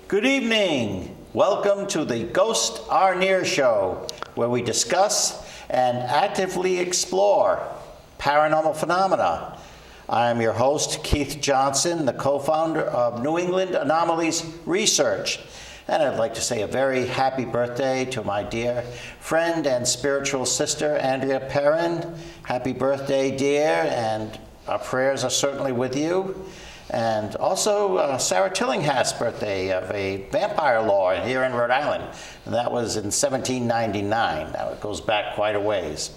Good evening. Welcome to the Ghost N.E.A.R show, where we discuss and actively explore paranormal phenomena. I am your host, Keith Johnson, the co-founder of New England Anomalies Research. And I'd like to say a very happy birthday to my dear friend and spiritual sister, Andrea Perrin. Happy birthday, dear, and our prayers are certainly with you. And also Sarah Tillinghat's birthday of a vampire lore here in Rhode Island. And that was in 1799. Now it goes back quite a ways.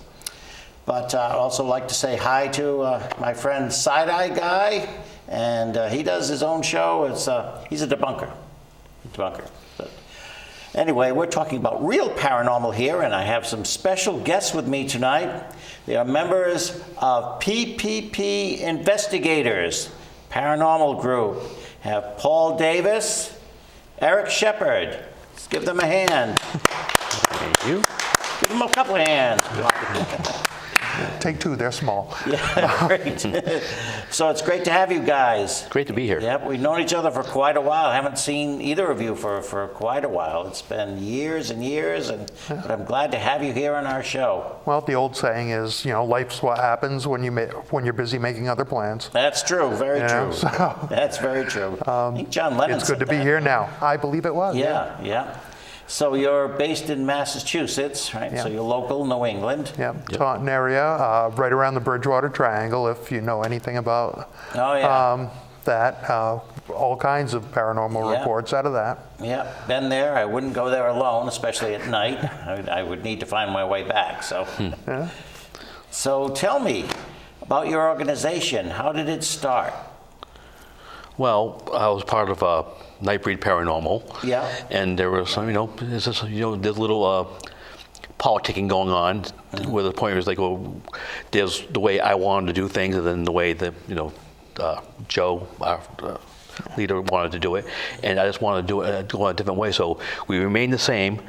But I'd also like to say hi to my friend Side-Eye Guy. And he does his own show. He's a debunker. But anyway, we're talking about real paranormal here, and I have some special guests with me tonight. They are members of PPP Investigators, paranormal group. Have Paul Davis, Eric Shepard. Let's give them a hand. Thank you. Give them a couple of hands. Take two, they're small. Yeah, great. So it's great to have you guys. Great to be here. Yep, we've known each other for quite a while. I haven't seen either of you for quite a while. It's been years and years, but I'm glad to have you here on our show. Well, the old saying is, life's what happens when you're busy making other plans. That's true, very true. So, that's very true. I think John Lennon it's good said to be that. here now. I believe it was. Yeah. So you're based in Massachusetts, right? Yeah. So you're local New England. Yep. Taunton area, right around the Bridgewater Triangle, if you know anything about that. All kinds of paranormal reports out of that. Yeah, been there. I wouldn't go there alone, especially at night. I would need to find my way back. So, So tell me about your organization. How did it start? Well, I was part of Nightbreed Paranormal. Yeah. And there was some, there's this little politicking going on, where the point was like, well, there's the way I wanted to do things, and then the way that Joe, our leader, wanted to do it, and I just wanted to do it go a different way. So we remained the same,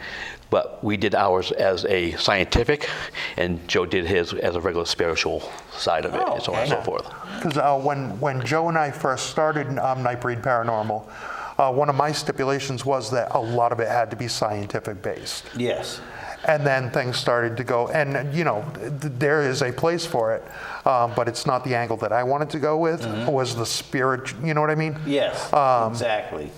but we did ours as a scientific, and Joe did his as a regular spiritual side of it, and so on and so forth. Because when Joe and I first started Nightbreed Paranormal, one of my stipulations was that a lot of it had to be scientific based. Yes. And then things started to go, and there is a place for it, but it's not the angle that I wanted to go with. Was the spirit, you know what I mean? Yes, exactly.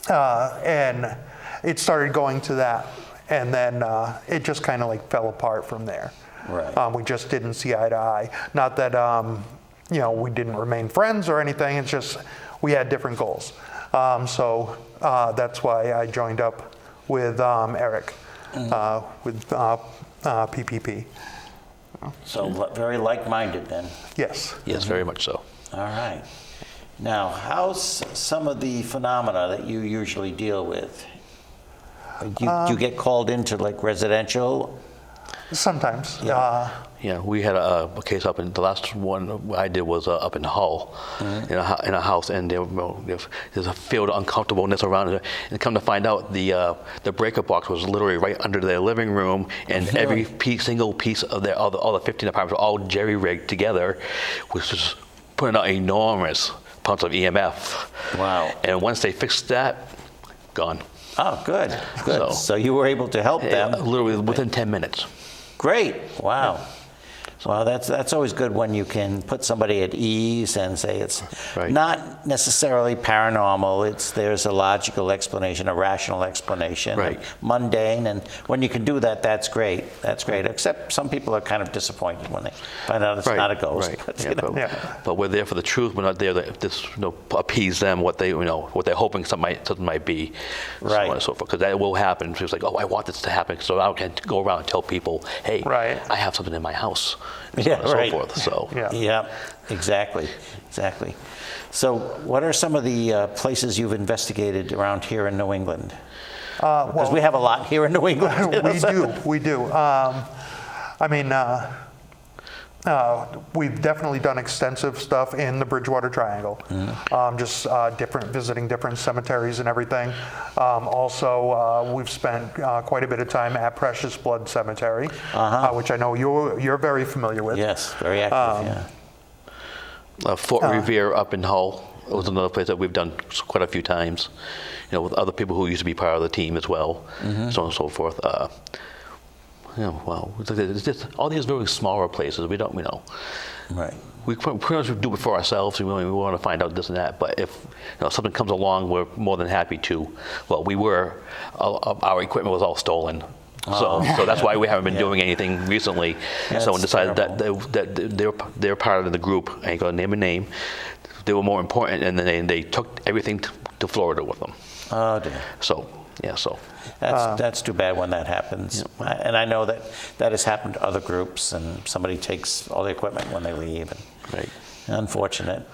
And it started going to that, and then it just kind of like fell apart from there. Right. We just didn't see eye to eye. Not that we didn't remain friends or anything. It's just we had different goals. So that's why I joined up with Eric. With PPP. So very like-minded then. Yes. Yes, very much so. All right. Now, how's some of the phenomena that you usually deal with? Do you get called into like residential? Sometimes. Yeah, we had a case up in, the last one I did was up in Hull, in a house, and there's a field of uncomfortableness around it. And come to find out, the breaker box was literally right under their living room, and every single piece of all the 15 apartments were all jerry-rigged together, which was putting out enormous amounts of EMF. Wow. And once they fixed that, gone. Oh, good. So you were able to help them? Literally within 10 minutes. Great. Wow. Well, that's always good when you can put somebody at ease and say it's not necessarily paranormal. There's a logical explanation, a rational explanation, mundane, and when you can do that, that's great. That's great. Except some people are kind of disappointed when they find out it's not a ghost. But we're there for the truth. We're not there to just appease them what they're hoping something might be, so on and so forth. Because that will happen. It's like, I want this to happen, so I can go around and tell people, hey, I have something in my house. And so forth. So Exactly. So what are some of the places you've investigated around here in New England? Because we have a lot here in New England. We do. We've definitely done extensive stuff in the Bridgewater Triangle, visiting different cemeteries and everything. Also, we've spent quite a bit of time at Precious Blood Cemetery, which I know you're very familiar with. Yes, very active. Fort Revere up in Hull. it was another place that we've done quite a few times, with other people who used to be part of the team as well, so on and so forth. Well, it's just all these very smaller places. We don't, Right. we pretty much do it for ourselves. We want to find out this and that. But if something comes along, we're more than happy to. Well, our equipment was all stolen. So that's why we haven't been doing anything recently. Someone decided that they're part of the group. I ain't gonna name a name. They were more important, and then they took everything to Florida with them. Oh dear. So That's too bad when that happens. And I know that has happened to other groups, and somebody takes all the equipment when they leave. And right. Unfortunate,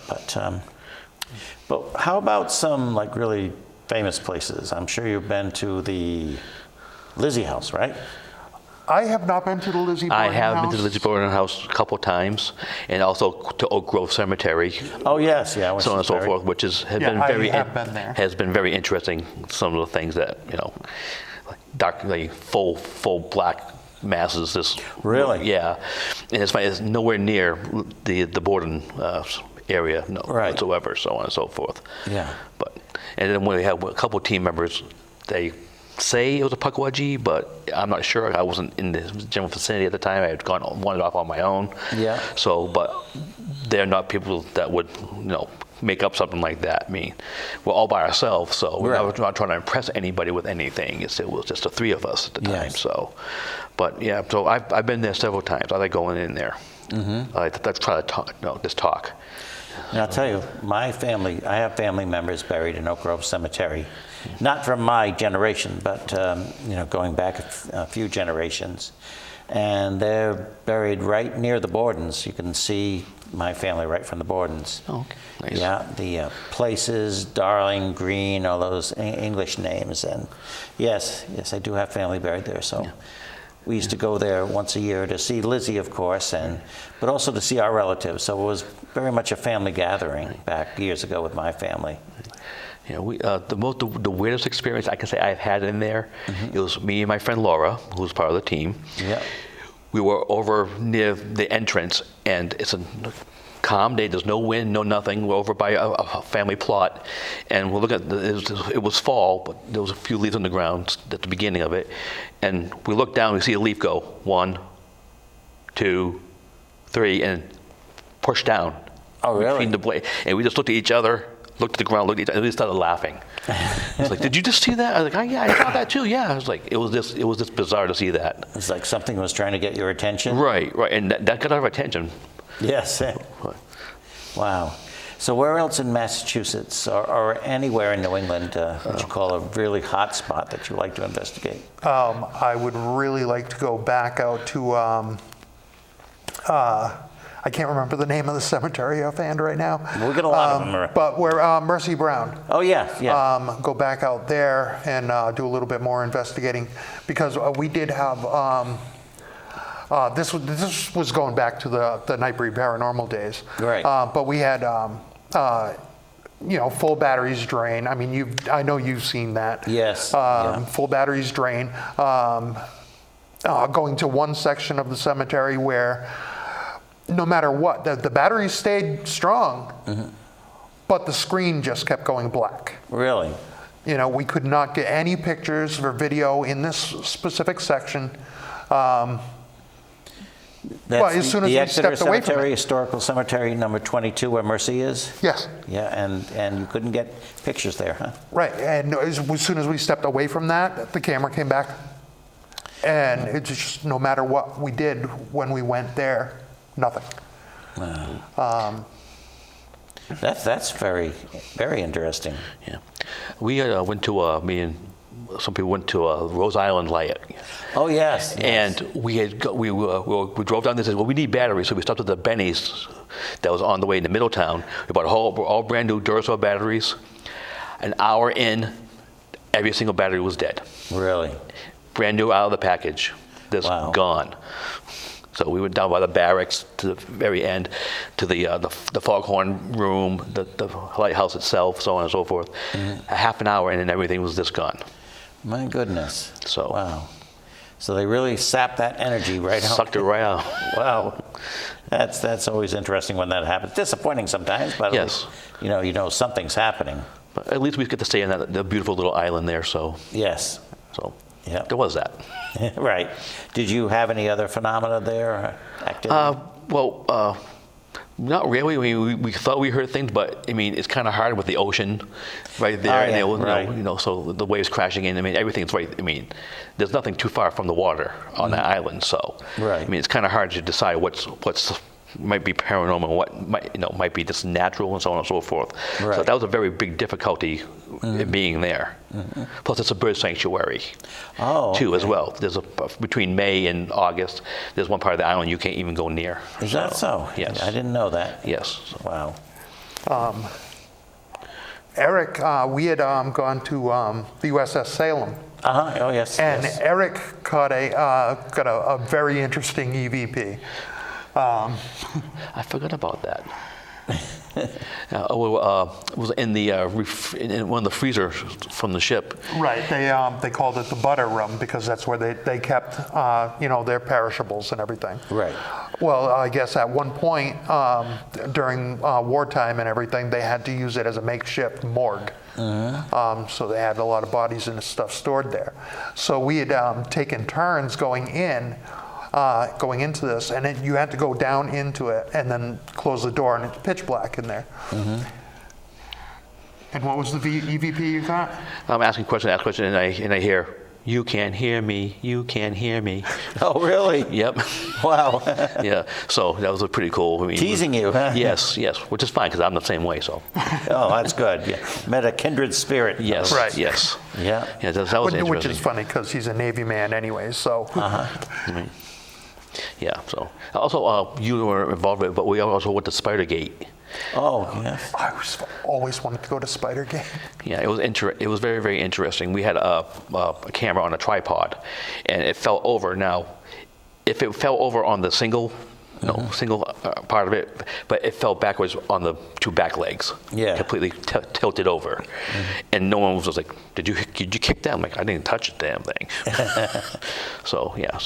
but how about some like really famous places? I'm sure you've been to the Lizzie House, right? I have not been to the Lizzie Borden I have house. been to the Lizzie Borden house a couple of times, and also to Oak Grove Cemetery. Oh yes, yeah. So on and so forth, which has been very interesting. Some of the things that dark, like full black masses. Really? Yeah, and it's funny. It's nowhere near the Borden area, whatsoever. So on and so forth. Yeah. And then when we had a couple of team members, they say it was a Pukwudgie, but I'm not sure. I wasn't in the general vicinity at the time. I had wandered off on my own. Yeah. So, but they're not people that would, make up something like that. I mean, we're all by ourselves, so we're not trying to impress anybody with anything. It was just the three of us at the time. So, but yeah, so I've been there several times. I like going in there. Mm-hmm. I like to try to talk. And I'll tell you, I have family members buried in Oak Grove Cemetery. Not from my generation, but going back a few generations. And they're buried right near the Bordens. You can see my family right from the Bordens. Oh, okay. Nice. Yeah, the Places, Darling, Green, all those English names. And yes, I do have family buried there. So we used to go there once a year to see Lizzie, of course, but also to see our relatives. So it was very much a family gathering back years ago with my family. The weirdest experience I can say I've had in there, it was me and my friend Laura, who was part of the team. Yeah. We were over near the entrance, and it's a calm day. There's no wind, no nothing. We're over by a family plot, and we're looking at it was fall, but there was a few leaves on the ground at the beginning of it, and we look down, we see a leaf go 1, 2, 3, and push down. Oh, really? Between the blade, and we just looked at each other. Looked at the ground, looked at each other, and we started laughing. I was like, "Did you just see that?" I was like, "Oh yeah, I saw that too." Yeah, I was like, it was just bizarre to see that. It's like something was trying to get your attention. Right, and that got our attention. Yes. Wow. So where else in Massachusetts or anywhere in New England would you call a really hot spot that you like to investigate? I would really like to go back out to. I can't remember the name of the cemetery offhand right now. We'll get a lot of them. But where Mercy Brown. Oh, yeah. Go back out there and do a little bit more investigating, because we did have, this was going back to the N.E.A.R paranormal days. Right. But we had, full batteries drain. I mean, I know you've seen that. Yes. Full batteries drain. Going to one section of the cemetery where no matter what, the batteries stayed strong, but the screen just kept going black. Really? We could not get any pictures or video in this specific section. Well, as soon as we stepped away from it. Historical Cemetery number 22, where Mercy is? Yes. Yeah, and you couldn't get pictures there, huh? Right, and as soon as we stepped away from that, the camera came back. And it's just, no matter what we did when we went there, nothing. That's very, very interesting. Yeah, we went to me and some people went to Rose Island Light. Oh yes. And we drove down there and said, well, we need batteries, so we stopped at the Benny's that was on the way into Middletown. We bought all brand new Duracell batteries. An hour in, every single battery was dead. Really? Brand new out of the package, just gone. So we went down by the barracks to the very end, to the foghorn room, the lighthouse itself, so on and so forth. A half an hour in and everything was just gone. My goodness. So wow. So they really sapped that energy right out. Sucked it right out. Wow. That's always interesting when that happens. Disappointing sometimes, but at Yes. least, you know something's happening. But at least we get to stay on the beautiful little island there, so Yes. Yeah. there was that. Right. Did you have any other phenomena there? Or activity? Not really. I mean, we thought we heard things, but I mean, it's kind of hard with the ocean right there. Oh, and yeah, it was, right. So the waves crashing in. I mean, everything's right. I mean, there's nothing too far from the water on that island. So, Right. I mean, it's kind of hard to decide what's might be paranormal, what might be just natural, and so on and so forth. Right. So that was a very big difficulty in being there. Plus, it's a bird sanctuary too, as well. There's between May and August, there's one part of the island you can't even go near. Is that so? Yes. I didn't know that. Yes. So. Wow. Eric, we had gone to the USS Salem. Oh, yes. And yes. Eric got a very interesting EVP. I forgot about that. It was in the in one of the freezers from the ship. Right. They called it the butter room because that's where they kept their perishables and everything. Right. Well, I guess at one point during wartime and everything, they had to use it as a makeshift morgue. So they had a lot of bodies and stuff stored there. So we had taken turns going into this, and you had to go down into it and then close the door, and it's pitch black in there. And what was the EVP you got? I'm asking question, and I hear, "You can't hear me. You can't hear me." Oh, really? Yep. Wow. Yeah. So that was pretty cool. I mean, Teasing you, huh? Yes, which is fine because I'm the same way. So. Oh, that's good. Yeah. Met a kindred spirit. Yes. Right. Yes. Yeah. Yeah. That was interesting. Which is funny because he's a Navy man anyway. So. Right. Yeah. So also you were involved with it, but we also went to Spidergate. Oh, yes. I always wanted to go to Spidergate. Yeah, it was very, very interesting. We had a camera on a tripod, and it fell over. Now, if it fell over on the single part of it, but it fell backwards on the two back legs. Yeah. Completely tilted over, and no one was like, "Did you kick that?" I'm like, "I didn't touch the damn thing." So yeah,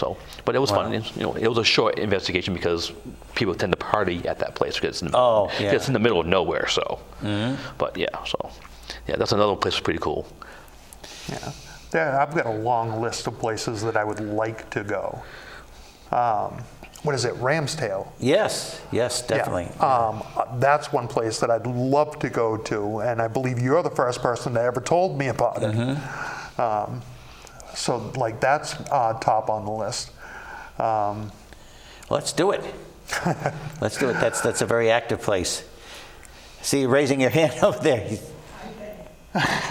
but it was fun. It was a short investigation because people tend to party at that place because it's in the middle of nowhere. So, but yeah, that's another place that's pretty cool. Yeah, I've got a long list of places that I would like to go. What is it, Ramstail? Yes, definitely. Yeah. That's one place that I'd love to go to, and I believe you're the first person that ever told me about it. So, that's top on the list. Let's do it. Let's do it. That's a very active place. See you raising your hand over there.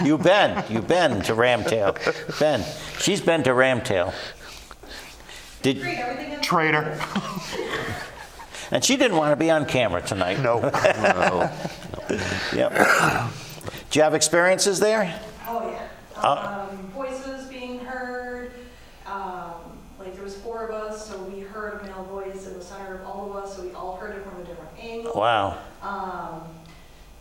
You've been to Ramtail. Ben, she's been to Ramtail. Traitor. And she didn't want to be on camera tonight. No. Yep. Do you have experiences there? Oh, yeah. Voices being heard. There was 4 of us, so we heard a male voice in the center of all of us, so we all heard it from a different angle. Wow.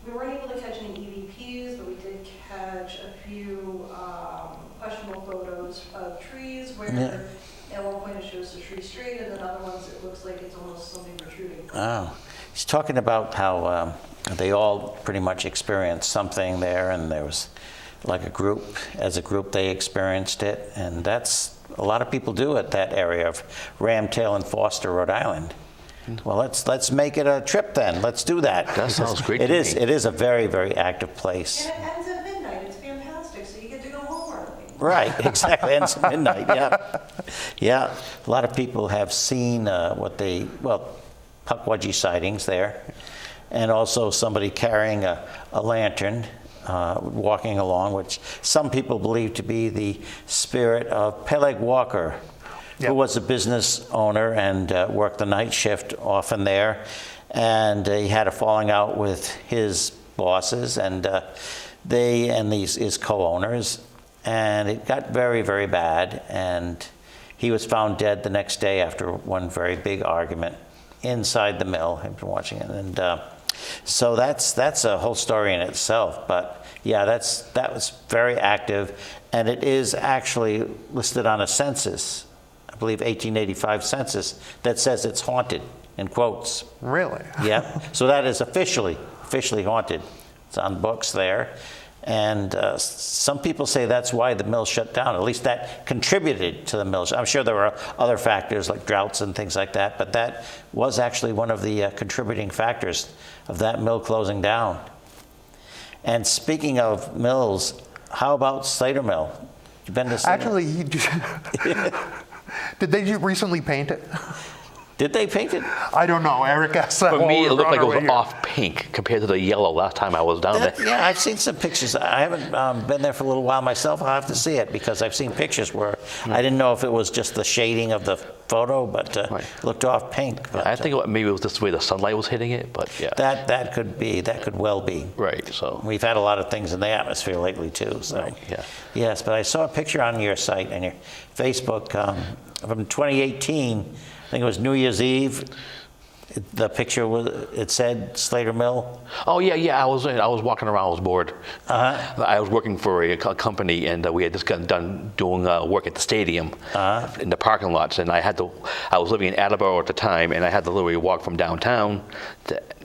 We weren't able to catch any EVPs, but we did catch a few questionable photos of trees where at one point it shows the tree straight, and then other ones it looks like it's almost something protruding. Oh. He's talking about how they all pretty much experienced something there, and there was like as a group they experienced it, and that's a lot of people do at that area of Ramtail and Foster, Rhode Island. Well, let's make it a trip then. Let's do that. That sounds great. It is a very, very active place. And it ends at midnight. It's fantastic, so you get to go home early. Right, exactly. Ends at midnight. Yeah. A lot of people have seen Pukwudgie sightings there, and also somebody carrying a lantern, walking along, which some people believe to be the spirit of Peleg Walker, who was a business owner and worked the night shift often there, and he had a falling out with his bosses and his co-owners, and it got very, very bad, and he was found dead the next day after one very big argument inside the mill. I've been watching it, and so that's a whole story in itself. But yeah, that was very active, and it is actually listed on a census, I believe 1885 census, that says it's haunted. in quotes. Really? Yeah, so that is officially haunted. It's on books there. And some people say that's why the mill shut down. At least that contributed to the mill. I'm sure there were other factors like droughts and things like that, but that was actually one of the contributing factors of that mill closing down. And speaking of mills, how about Slater Mill? You been to Slater? Actually, did they recently paint it? Did they paint it? I don't know. Eric asked that. For while me, we it were looked on like it our way was here. off pink compared to the yellow last time I was down there. Yeah, I've seen some pictures. I haven't been there for a little while myself. I'll have to see it because I've seen pictures where I didn't know if it was just the shading of the photo, but Right. looked off pink. But, I think maybe it was just the way the sunlight was hitting it, but yeah. that could be. That could well be. Right, so. We've had a lot of things in the atmosphere lately too. So Right, yeah. Yes, but I saw a picture on your site and your Facebook from 2018. I think it was New Year's Eve. The picture it said Slater Mill. Oh yeah. I was walking around. I was bored. I was working for a company, and we had just gotten done doing work at the stadium in the parking lots. And I was living in Attleboro at the time, and I had to literally walk from downtown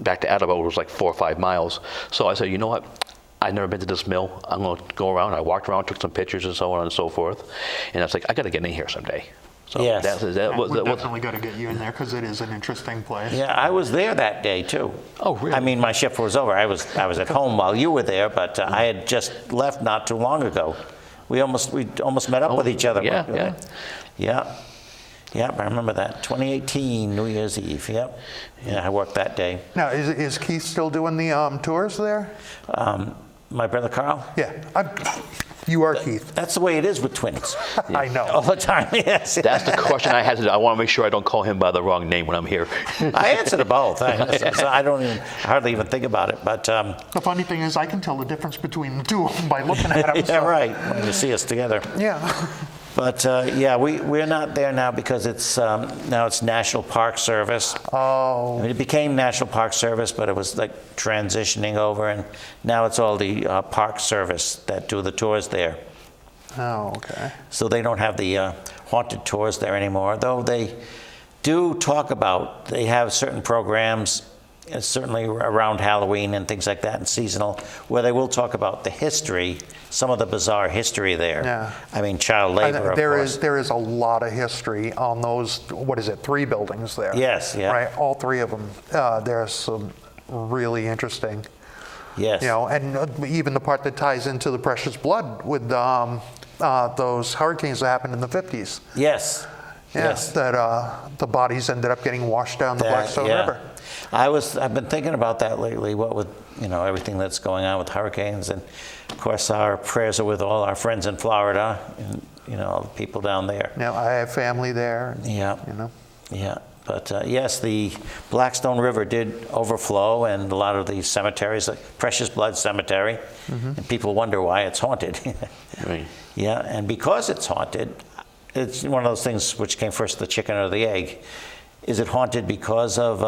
back to Attleboro. It was like 4 or 5 miles. So I said, you know what? I've never been to this mill. I'm going to go around. I walked around, took some pictures, and so on and so forth. And I was like, I got to get in here someday. So Yes. Yeah, was we definitely got to get you in there because it is an interesting place. Yeah, I was there that day too. Oh, really? I mean, my shift was over. I was at home while you were there, but I had just left not too long ago. We almost met up with each other. Yeah. I remember that. 2018 New Year's Eve. Yep. Yeah, I worked that day. Now, is Keith still doing the tours there? My brother Carl. Yeah. You are Keith. That's the way it is with twins. I know. All the time. Yes. That's the question I had to do. I want to make sure I don't call him by the wrong name when I'm here. I answer to both. I don't hardly even think about it. But The funny thing is, I can tell the difference between the two of them by looking at them. yeah, so- right. When you see us together. Yeah. But we're not there now because it's now it's National Park Service. Oh. I mean, it became National Park Service, but it was like transitioning over, and now it's all the Park Service that do the tours there. Oh, okay. So they don't have the haunted tours there anymore, though they do talk about, they have certain programs, certainly around Halloween and things like that, and seasonal, where they will talk about the history, some of the bizarre history there. Yeah. I mean, child labor, of course. There is a lot of history on those, 3 buildings there? Yes, yeah. Right, all 3 of them. There's some really interesting, Yes. and even the part that ties into the precious blood with those hurricanes that happened in the 50s. Yes. Yeah, Yes. that the bodies ended up getting washed down the Blackstone River. I've been thinking about that lately, what with, everything that's going on with hurricanes. And of course, our prayers are with all our friends in Florida and, all the people down there. Now, I have family there. And, Yeah. Yeah. But yes, the Blackstone River did overflow, and a lot of the cemeteries, like Precious Blood Cemetery, and people wonder why it's haunted. Right. Yeah, and because it's haunted, it's one of those things which came first, the chicken or the egg. Is it haunted because of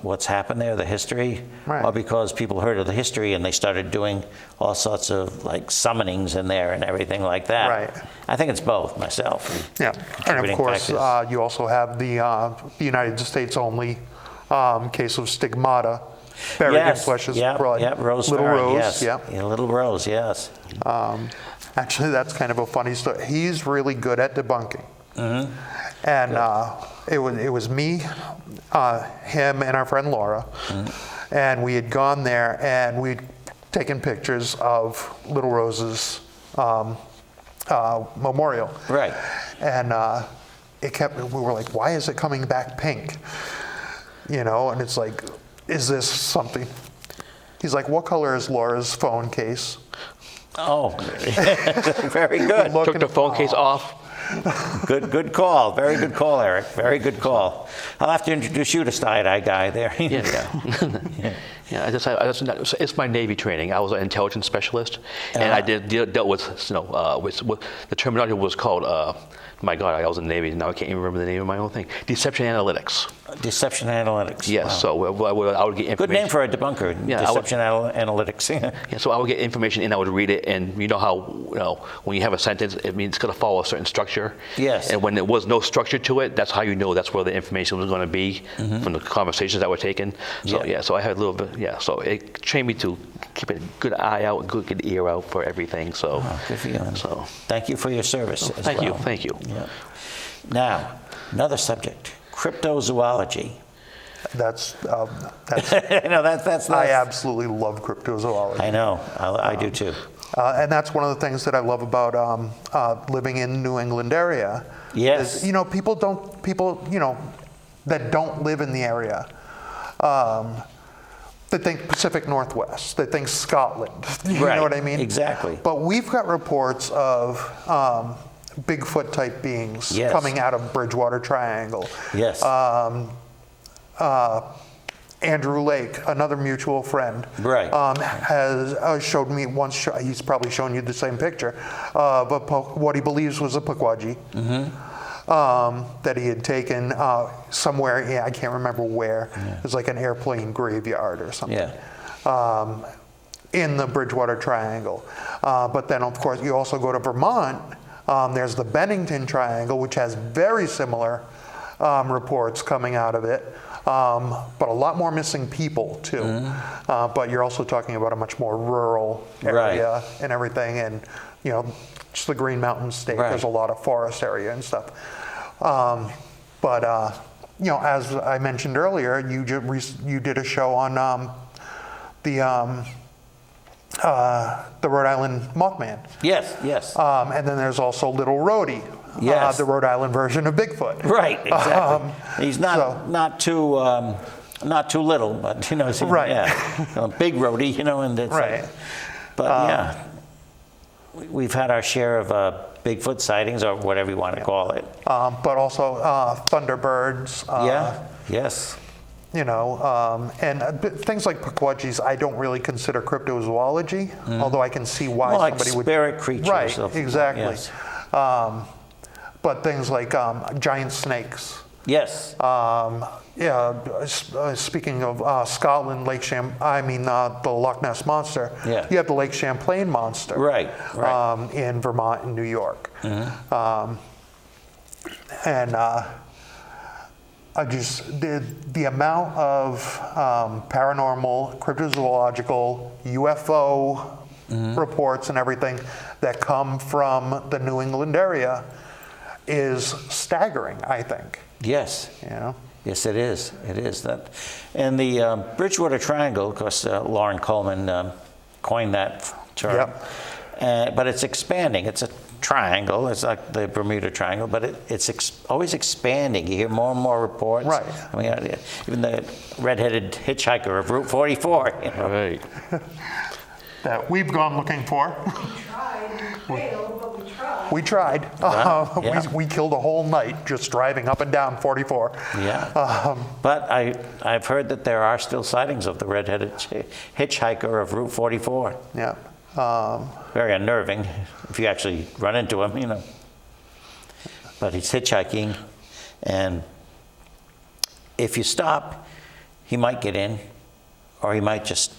what's happened there, the history? Right. Or because people heard of the history and they started doing all sorts of like summonings in there and everything like that? Right. I think it's both myself. Yeah, and of Contributing course, factors. you also have the United States only case of stigmata buried in precious blood. Yeah, Rose Little Farm, Rose, yes. yeah. Yeah, Little Rose, yes. Actually, that's kind of a funny story. He's really good at debunking. And it was me, him, and our friend Laura. And we had gone there, and we'd taken pictures of Little Rose's memorial. Right. And we were like, why is it coming back pink? And it's like, is this something? He's like, what color is Laura's phone case? Oh, very good. Took the phone case off. Good call. Very good call, Eric. Very good call. I'll have to introduce you to Side Eye Guy there. Yeah. Yeah, it's my Navy training. I was an intelligence specialist, and I dealt with, with the terminology was called, my God, I was in the Navy, now I can't even remember the name of my own thing. Deception analytics. Deception analytics. Yes, Wow. so I would get information. Good name for a debunker. Yeah, Deception analytics. Yeah, so I would get information and I would read it, and you know how when you have a sentence, it means it's going to follow a certain structure. Yes. And when there was no structure to it, that's how you know that's where the information was going to be from the conversations that were taken. So so I had a little bit. Yeah, so it trained me to keep a good eye out, good ear out for everything. So Good for you. So Thank you for your service. as thank you, well. thank you. Yeah. Now, another subject: cryptozoology. That's that's I absolutely love cryptozoology. I know. I do too. And that's one of the things that I love about living in New England area. Yes. Is, people that don't live in the area, they think Pacific Northwest, they think Scotland. You Right. know what I mean? Exactly. But we've got reports of Bigfoot type beings Yes. coming out of Bridgewater Triangle. Yes. Andrew Lake, another mutual friend, Right. has showed me once. He's probably shown you the same picture of what he believes was a Pukwudgie that he had taken somewhere. I can't remember where. It was like an airplane graveyard or something. Yeah. In the Bridgewater Triangle. But then, of course, you also go to Vermont. There's the Bennington Triangle, which has very similar reports coming out of it, but a lot more missing people, too. But you're also talking about a much more rural area and everything, and, just the Green Mountain State. Right. There's a lot of forest area and stuff. But as I mentioned earlier, you did a show on the Rhode Island Mothman. Yes. Yes. And then there's also Little Rhodey, Yes. the Rhode Island version of Bigfoot. Right. Exactly. He's not so- not too little, but he's Right. yeah, big roadie, and it's Right. but we've had our share of Bigfoot sightings, or whatever you want to call it. But also Thunderbirds. Yes. And things like Pukwudgies, I don't really consider cryptozoology, although I can see why Well, like somebody would. spirit creatures. Right, of- exactly. Yes. But things like giant snakes. Yes. Speaking of Scotland, the Loch Ness Monster. Yeah. You have the Lake Champlain Monster. Right. In Vermont and New York. The amount of paranormal, cryptozoological, UFO reports and everything that come from the New England area is staggering, I think. Yes. Yeah. Yes, it is. It is that, and the Bridgewater Triangle. Of course, Lauren Coleman coined that term. Yep. But it's expanding. It's a triangle. It's like the Bermuda Triangle, but it's always expanding. You hear more and more reports. Right. I mean, even the redheaded hitchhiker of Route 44. Right. That we've gone looking for. We tried, we failed, but we tried. We tried. Yeah. We killed a whole night just driving up and down 44. Yeah. But I've heard that there are still sightings of the redheaded hitchhiker of Route 44. Yeah. Very unnerving if you actually run into him, But he's hitchhiking, and if you stop, he might get in, or he might just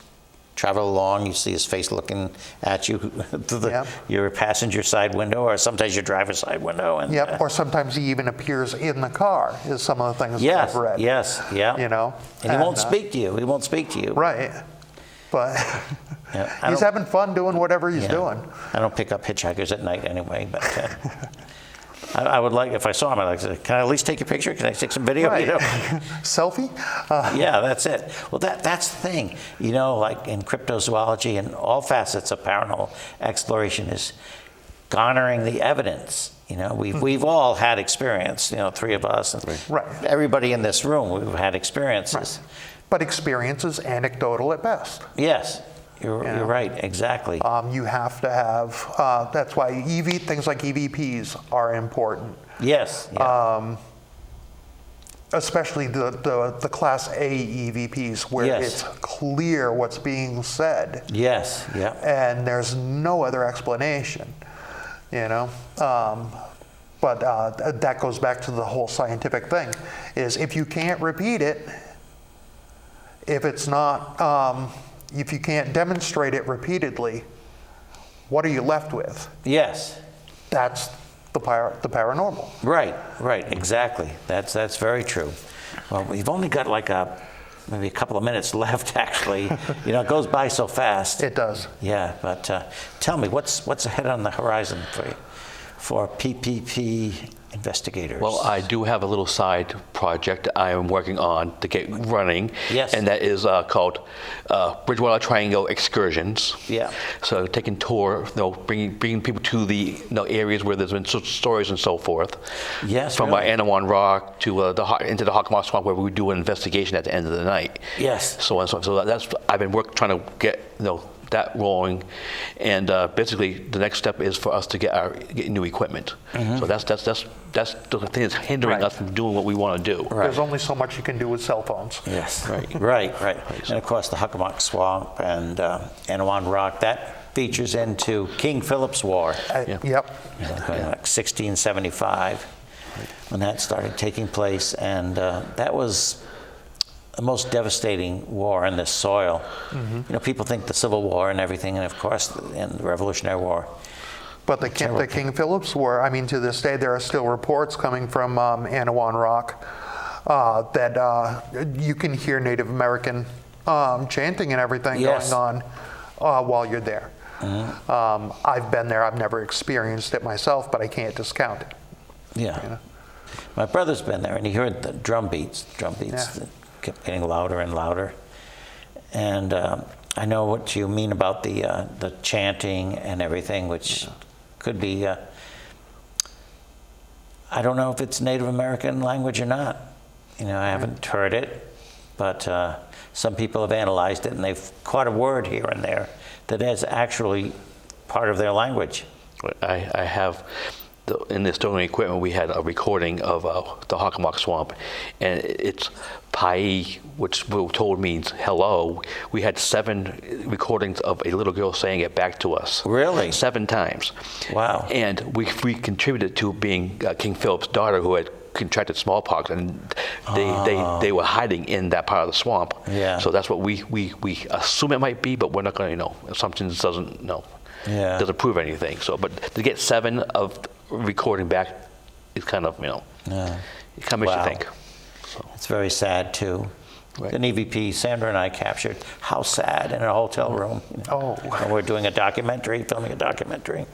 travel along. You see his face looking at you through your passenger side window, or sometimes your driver's side window. And, Yep. Or sometimes he even appears in the car, is some of the things that I've read. Yes, yeah. And he won't speak to you. He won't speak to you. Right. But Yeah, he's having fun doing whatever he's doing. I don't pick up hitchhikers at night anyway, but I would like, if I saw him, I'd like to say, can I at least take a picture? Can I take some video? Right. Selfie? Yeah, that's it. Well, that's the thing. Like in cryptozoology and all facets of paranormal exploration is garnering the evidence. We've all had experience, three of us. And Right. Everybody in this room, we've had experiences. Right. But experience is anecdotal at best. Yes, you're right, exactly. You have to have, that's why things like EVPs are important. Yes. Yeah. especially the Class A EVPs, where Yes. it's clear what's being said, Yes, yeah. and there's no other explanation, you know? But that goes back to the whole scientific thing, is if you can't repeat it, if it's not, if you can't demonstrate it repeatedly, what are you left with? Yes. That's the paranormal. Right, right, exactly. That's very true. Well, we've only got like maybe a couple of minutes left, actually. You know, it goes by so fast. It does. Yeah, but tell me, what's ahead on the horizon for PPP investigators? Well, I do have a little side project I am working on to get running. Yes. And that is called Bridgewater Triangle Excursions. Yeah. So taking tour, bringing people to the areas where there's been stories and so forth. Yes, From really? N.E.A.R Rock to into the Hockomock Swamp, where we do an investigation at the end of the night. Yes. So on and so on. So that's I've been trying to get that rolling, and basically the next step is for us to get new equipment. So that's the thing that's hindering Right. us from doing what we want to do. Right. There's only so much you can do with cell phones. Yes, right. And of course, the Hockomock Swamp and N.E.A.R Rock, that features into King Philip's War. Yep. Like 1675, when that started taking place, and that was the most devastating war in this soil. You know, people think the Civil War and everything, and of course, and the Revolutionary War. But the King Philip's War, I mean, to this day, there are still reports coming from N.E.A.R Rock that you can hear Native American chanting and everything Yes. going on while you're there. I've been there. I've never experienced it myself, but I can't discount it. Yeah. You know? My brother's been there, and he heard the drum beats Yeah. that kept getting louder and louder. And I know what you mean about the chanting and everything, which could be, I don't know if it's Native American language or not. You know, I haven't heard it, but some people have analyzed it, and they've caught a word here and there that is actually part of their language. I have, in the stolen equipment, we had a recording of the Hockomock Swamp, and it's Pai, which we're told means hello. We had 7 recordings of a little girl saying it back to us. Really? 7 times. Wow. And we contributed to being King Philip's daughter, who had contracted smallpox, and they were hiding in that part of the swamp. Yeah. So that's what we assume it might be, but we're not going to know. Assumptions doesn't prove anything. So, but to get 7 of recording back is kind of, it kind of makes you think. So. It's very sad, too. Right. An EVP, Sandra and I captured How Sad in a hotel room. Oh. And we're doing filming a documentary.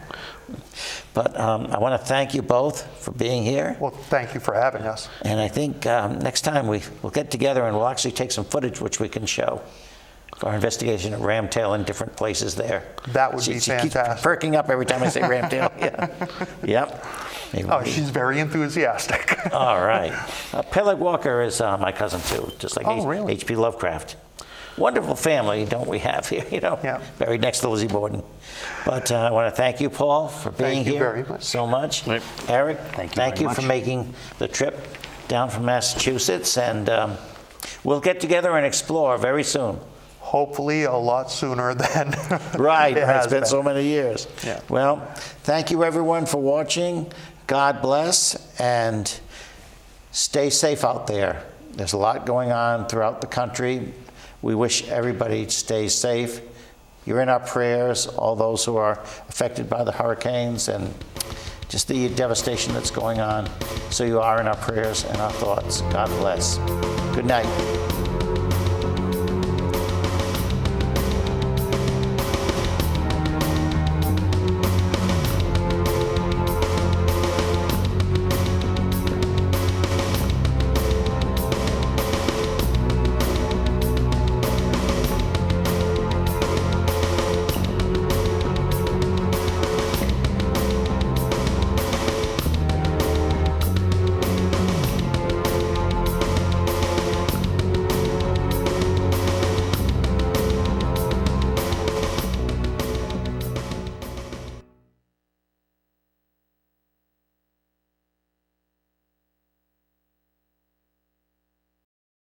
But I want to thank you both for being here. Well, thank you for having us. And I think next time we'll get together and we'll actually take some footage which we can show. Our investigation at Ramtail in different places there. That would She be keeps fantastic. perking up every time I say Ramtail. Yeah. Yep. Maybe Oh, we- she's very enthusiastic. All right. Peleg Walker is my cousin, too, just like Oh, really? H.P. Lovecraft. Wonderful family, don't we have here, Yeah. buried next to Lizzie Borden. But I want to thank you, Paul, for being Thank you here very much. so much. Right. Eric, Thank you thank very you for much. making the trip down from Massachusetts. And we'll get together and explore very soon. Hopefully a lot sooner than Right, it has it's been so many years. Yeah. Well, thank you everyone for watching. God bless, and stay safe out there. There's a lot going on throughout the country. We wish everybody stays safe. You're in our prayers, all those who are affected by the hurricanes and just the devastation that's going on. So you are in our prayers and our thoughts. God bless. Good night.